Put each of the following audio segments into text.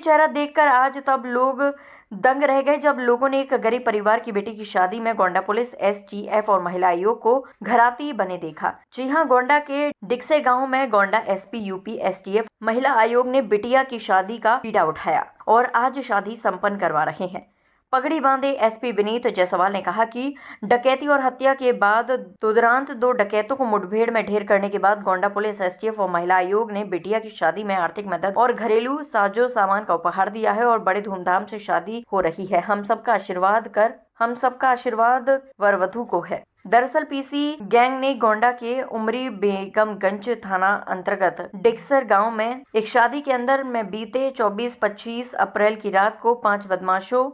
चेहरा देखकर आज तब लोग दंग रह गए जब लोगों ने एक गरीब परिवार की बेटी की शादी में गोंडा पुलिस, एसटीएफ और महिला आयोग को घराती बने देखा। जी हां, गोंडा के डिक्से गांव में गोंडा एसपी, यूपी, एसटीएफ, महिला आयोग ने बिटिया की शादी का बीड़ा उठाया और आज शादी संपन्न करवा रहे हैं। पगड़ी बांधे एसपी विनीत जायसवाल ने कहा कि डकैती और हत्या के बाद तुरंत दो डकैतों को मुठभेड़ में ढेर करने के बाद गोंडा पुलिस, एसटीएफ और महिला आयोग ने बिटिया की शादी में आर्थिक मदद और घरेलू साजो सामान का उपहार दिया है और बड़े धूमधाम से शादी हो रही है। हम सबका आशीर्वाद वर वधू को है। दरअसल पीसी गैंग ने गोंडा के उमरी बेगमगंज थाना अंतर्गत डिक्सर गांव में एक शादी के अंदर में बीते 24-25 अप्रैल की रात को 5 बदमाशों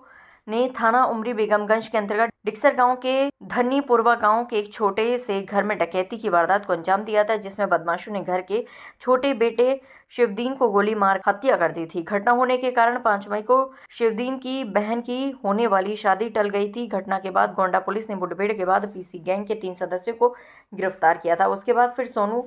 ने थाना उमरी बेगमगंज के अंतर्गत डिक्सर गांव के धनीपुरवा गांव के एक छोटे से घर में डकैती की वारदात को अंजाम दिया था, जिसमें बदमाशों ने घर के छोटे बेटे शिवदीन को गोली मार हत्या कर दी थी। घटना होने के कारण 5 मई को शिवदीन की बहन की होने वाली शादी टल गई थी। घटना के बाद गोंडा पुलिस ने मुठभेड़ के बाद पीसी गैंग के 3 सदस्यों को गिरफ्तार किया था। उसके बाद फिर सोनू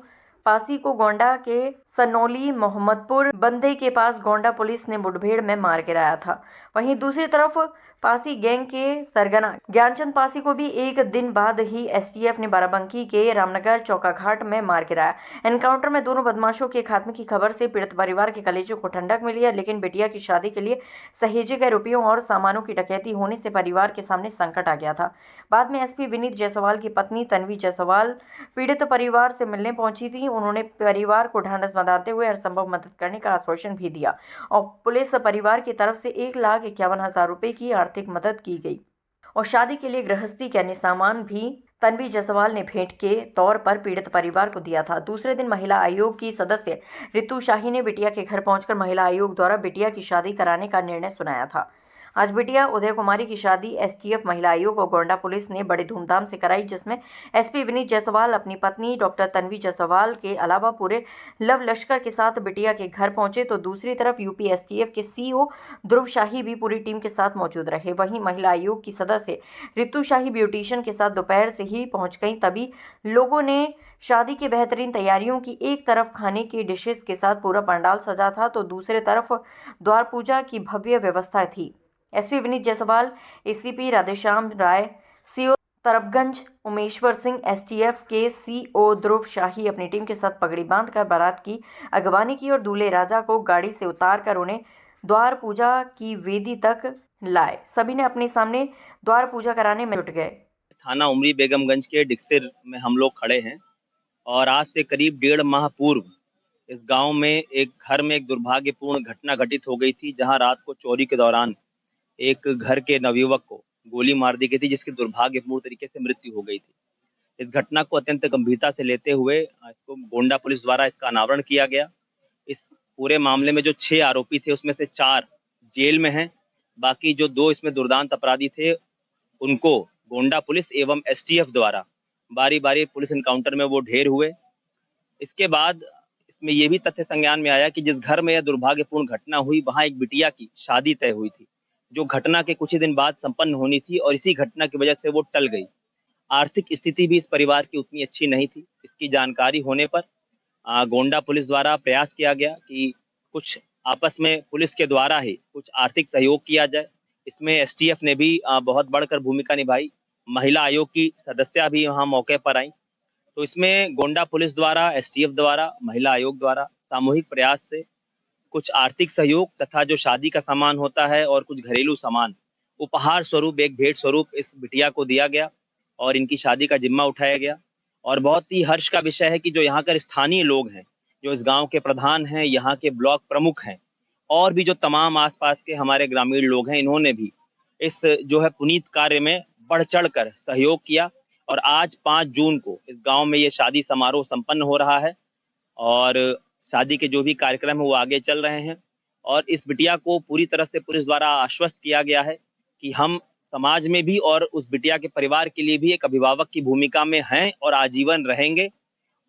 पासी को गोंडा के सनौली मोहम्मदपुर बंदे के पास गोंडा पुलिस ने मुठभेड़ में मार गिराया था। वहीं दूसरी तरफ पासी गैंग के सरगना ज्ञानचंद पासी को भी एक दिन बाद ही एसटीएफ ने बाराबंकी के रामनगर चौकाघाट में मार गिराया। एनकाउंटर में दोनों बदमाशों के खात्मे की खबर से पीड़ित परिवार के कलेजों को ठंडक मिली है, लेकिन बिटिया की शादी के लिए सहेजे गए रुपयों और सामानों की डकैती होने से परिवार के सामने संकट आ गया था। बाद में एसपी विनीत जायसवाल की पत्नी तन्वी जायसवाल पीड़ित परिवार से मिलने पहुंची थी। उन्होंने परिवार को ढांढस बंधाते हुए हर संभव मदद करने का आश्वासन भी दिया और पुलिस परिवार की तरफ से 1,51,000 रुपए की आर्थिक मदद की गई और शादी के लिए गृहस्थी के अन्य सामान भी तन्वी जायसवाल ने भेंट के तौर पर पीड़ित परिवार को दिया था। दूसरे दिन महिला आयोग की सदस्य रितु शाही ने बिटिया के घर पहुंचकर महिला आयोग द्वारा बिटिया की शादी कराने का निर्णय सुनाया था। आज बिटिया उदय कुमारी की शादी एसटीएफ, महिला आयोग और गोंडा पुलिस ने बड़े धूमधाम से कराई, जिसमें एसपी विनीत जायसवाल अपनी पत्नी डॉक्टर तन्वी जायसवाल के अलावा पूरे लव लश्कर के साथ बिटिया के घर पहुंचे, तो दूसरी तरफ यूपी एसटीएफ के सीओ ध्रुव शाही भी पूरी टीम के साथ मौजूद रहे। वहीं महिला आयोग की सदस्य रितु शाही ब्यूटिशियन के साथ दोपहर से ही पहुंच गई। तभी लोगों ने शादी की बेहतरीन तैयारियों की एक तरफ खाने की डिशेस के साथ पूरा पंडाल सजा था, तो दूसरे तरफ द्वार पूजा की भव्य व्यवस्था थी। एसपी विनीत जायसवाल, एसीपी राधेश्याम राय, सीओ तरबगंज उमेश्वर सिंह, एसटीएफ के सीओ ध्रुव शाही अपनी टीम के साथ पगड़ी बांधकर बारात की अगवानी की और दूल्हे राजा को गाड़ी से उतारकर उन्हें द्वार पूजा की वेदी तक लाए। सभी ने अपने सामने द्वार पूजा कराने में जुट गए। थाना उमरी बेगमगंज के डिक्सिर में हम लोग खड़े हैं और आज से करीब 1.5 माह पूर्व इस गांव में एक घर में एक दुर्भाग्यपूर्ण घटना घटित हो गई थी, जहां रात को चोरी के दौरान एक घर के नवयुवक को गोली मार दी गई थी, जिसकी दुर्भाग्यपूर्ण तरीके से मृत्यु हो गई थी। इस घटना को अत्यंत गंभीरता से लेते हुए इसको गोंडा पुलिस द्वारा इसका अनावरण किया गया। इस पूरे मामले में जो 6 आरोपी थे उसमें से 4 जेल में हैं। बाकी जो 2 इसमें दुर्दांत अपराधी थे उनको गोंडा पुलिस एवं एसटीएफ द्वारा बारी बारी पुलिस एनकाउंटर में वो ढेर हुए। इसके बाद इसमें ये भी तथ्य संज्ञान में आया कि जिस घर में यह दुर्भाग्यपूर्ण घटना हुई वहां एक बिटिया की शादी तय हुई थी, जो घटना के कुछ ही दिन बाद संपन्न होनी थी और इसी घटना की वजह से वो टल गई। आर्थिक स्थिति भी इस परिवार की उतनी अच्छी नहीं थी। इसकी जानकारी होने पर गोंडा पुलिस द्वारा प्रयास किया गया कि कुछ आपस में पुलिस के द्वारा ही कुछ आर्थिक सहयोग किया जाए। इसमें एसटीएफ ने भी बहुत बढ़कर भूमिका निभाई। महिला आयोग की सदस्या भी वहाँ मौके पर आई। तो इसमें गोंडा पुलिस द्वारा, एसटीएफ द्वारा, महिला आयोग द्वारा सामूहिक प्रयास से कुछ आर्थिक सहयोग तथा जो शादी का सामान होता है और कुछ घरेलू सामान उपहार स्वरूप, एक भेंट स्वरूप इस बिटिया को दिया गया और इनकी शादी का जिम्मा उठाया गया। और बहुत ही हर्ष का विषय है कि जो यहाँ के स्थानीय लोग हैं, जो इस गांव के प्रधान हैं, यहाँ के ब्लॉक प्रमुख हैं और भी जो तमाम आसपास के हमारे ग्रामीण लोग हैं, इन्होंने भी इस जो है पुनीत कार्य में बढ़ चढ़ कर सहयोग किया। और आज 5 जून को इस गांव में ये शादी समारोह संपन्न हो रहा है और शादी के जो भी कार्यक्रम है वो आगे चल रहे हैं। और इस बिटिया को पूरी तरह से पुलिस द्वारा आश्वस्त किया गया है कि हम समाज में भी और उस बिटिया के परिवार के लिए भी एक अभिभावक की भूमिका में हैं और आजीवन रहेंगे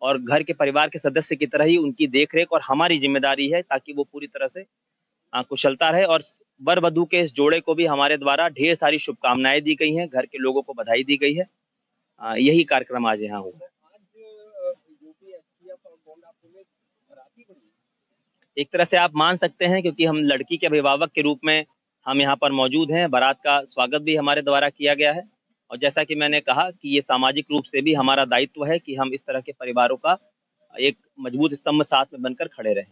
और घर के परिवार के सदस्य की तरह ही उनकी देखरेख और हमारी जिम्मेदारी है ताकि वो पूरी तरह से कुशलता रहे। और वर वधू के इस जोड़े को भी हमारे द्वारा ढेर सारी शुभकामनाएं दी गई हैं, घर के लोगों को बधाई दी गई है। यही कार्यक्रम आज यहाँ हुआ। एक तरह से आप मान सकते हैं, क्योंकि हम लड़की के अभिभावक के रूप में हम यहाँ पर मौजूद हैं। बारात का स्वागत भी हमारे द्वारा किया गया है और जैसा कि मैंने कहा कि ये सामाजिक रूप से भी हमारा दायित्व है कि हम इस तरह के परिवारों का एक मजबूत स्तंभ साथ में बनकर खड़े रहें।